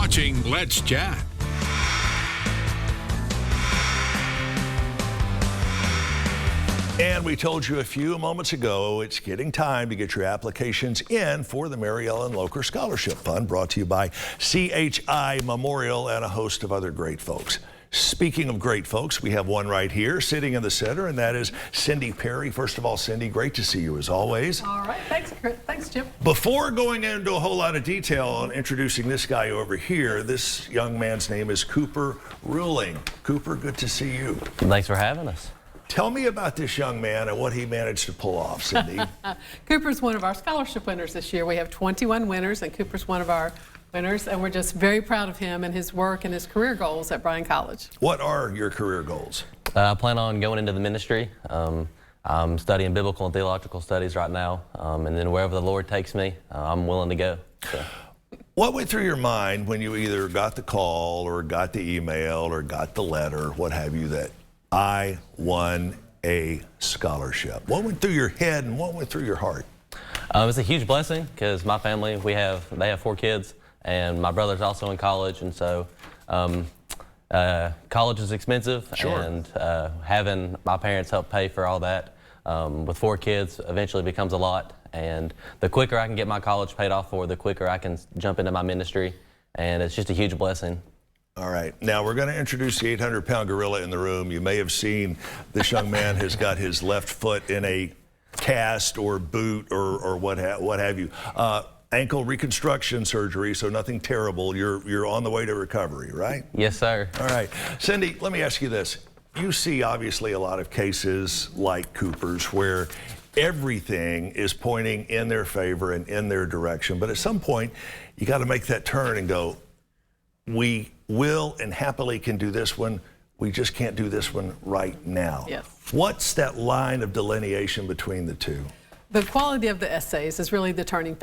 watching Let's Chat. And we told you a few moments ago, it's getting time to get your applications in for the MaryEllen Locher Scholarship Fund, brought to you by CHI Memorial and a host of other great folks. Speaking of great folks, we have one right here sitting in the center, and that is Cindy Pare. First of all, Cindy, great to see you as always. All right, thanks, Jim. Before going into a whole lot of detail on introducing this guy over here, this young man's name is Cooper Ruling. Cooper, good to see you. Thanks for having us. Tell me about this young man and what he managed to pull off, Cindy. Cooper's one of our scholarship winners this year. We have 21 winners, and Cooper's one of our winners, and we're just very proud of him and his work and his career goals at Bryan College. What are your career goals? I plan on going into the ministry. I'm studying biblical and theological studies right now, and then wherever the Lord takes me, I'm willing to go. So. What went through your mind when you either got the call or got the email or got the letter, what have you, that I won a scholarship? What went through your head and what went through your heart? It's a huge blessing because my family, they have 4 kids, and my brother's also in college, and so college is expensive. Sure. And having my parents help pay for all that with 4 kids eventually becomes a lot. And the quicker I can get my college paid off for, the quicker I can jump into my ministry, and it's just a huge blessing. All right. Now we're going to introduce the 800-pound gorilla in the room. You may have seen this young man has got his left foot in a cast or boot or what have you. Ankle reconstruction surgery, so nothing terrible. You're on the way to recovery, right? Yes, sir. All right. Cindy, let me ask you this. You see obviously a lot of cases like Cooper's where everything is pointing in their favor and in their direction, but at some point you got to make that turn and go, we will and happily can do this one. We just can't do this one right now. Yes. What's that line of delineation between the two? The quality of the essays is really the turning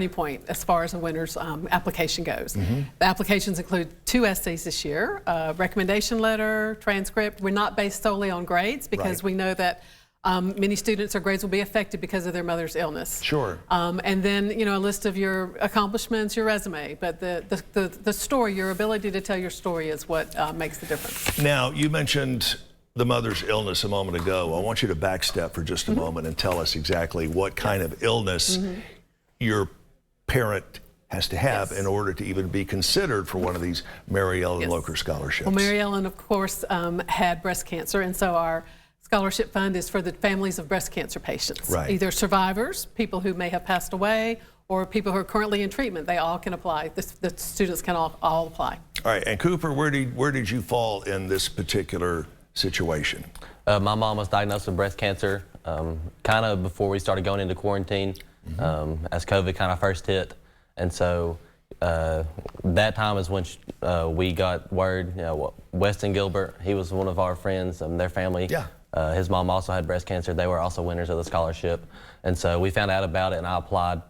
point as far as a winner's application goes. The applications include 2 essays this year, recommendation letter, transcript. We're not based solely on grades because we know that many students, their grades will be affected because of their mother's illness. Sure. And then, you know, a list of your accomplishments, your resume, but the story, your ability to tell your story is what makes the difference. Now, you mentioned the mother's illness a moment ago. I want you to backstep for just a moment and tell us exactly what kind of illness your parent has to have in order to even be considered for one of these MaryEllen Locher scholarships. Well, MaryEllen, of course, had breast cancer, and so our scholarship fund is for the families of breast cancer patients. Right. Either survivors, people who may have passed away, or people who are currently in treatment. They all can apply. The students can all apply. All right, and Cooper, where did you fall in this particular situation? My mom was diagnosed with breast cancer kind of before we started going into quarantine as COVID kind of first hit. And so that time is when we got word, you know, Weston Gilbert, he was one of our friends, their family. Yeah. His mom also had breast cancer. They were also winners of the scholarship. And so we found out about it and I applied.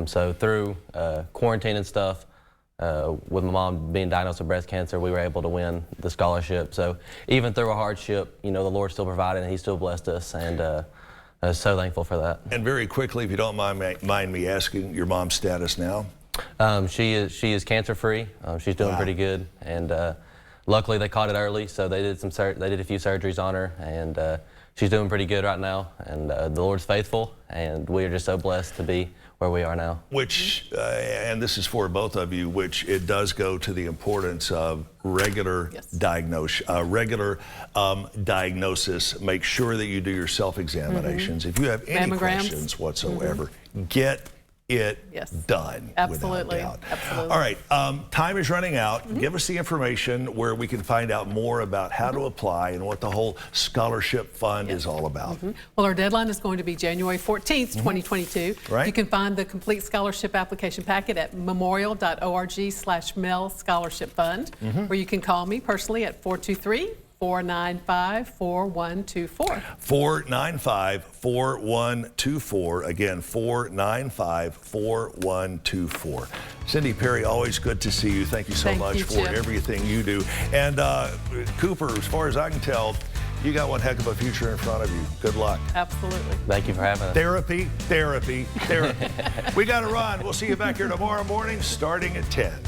So through quarantine and stuff, with my mom being diagnosed with breast cancer, we were able to win the scholarship. So even through a hardship, you know, the Lord still provided and He still blessed us, and I was so thankful for that. And very quickly, if you don't mind me asking, your mom's status now? She is cancer free. She's doing pretty good, and luckily they caught it early, so they did a few surgeries on her, and she's doing pretty good right now. And the Lord's faithful, and we are just so blessed to be where we are now. Which, and this is for both of you, which it does go to the importance of regular diagnosis. Make sure that you do your self-examinations. If you have any questions whatsoever, get it done. Absolutely. Without doubt. Absolutely. All right, time is running out. Give us the information where we can find out more about how to apply and what the whole scholarship fund is all about. Well, our deadline is going to be January 14th, 2022. Right. You can find the complete scholarship application packet at memorial.org/Mel Scholarship Fund, or you can call me personally at 423-495-4124. 495-4124. Again, 495-4124. Cindy Pare, always good to see you. Thank you so much for everything you do. And Cooper, as far as I can tell, you got one heck of a future in front of you. Good luck. Absolutely. Thank you for having us. Therapy, therapy, therapy. We got to run. We'll see you back here tomorrow morning starting at 10.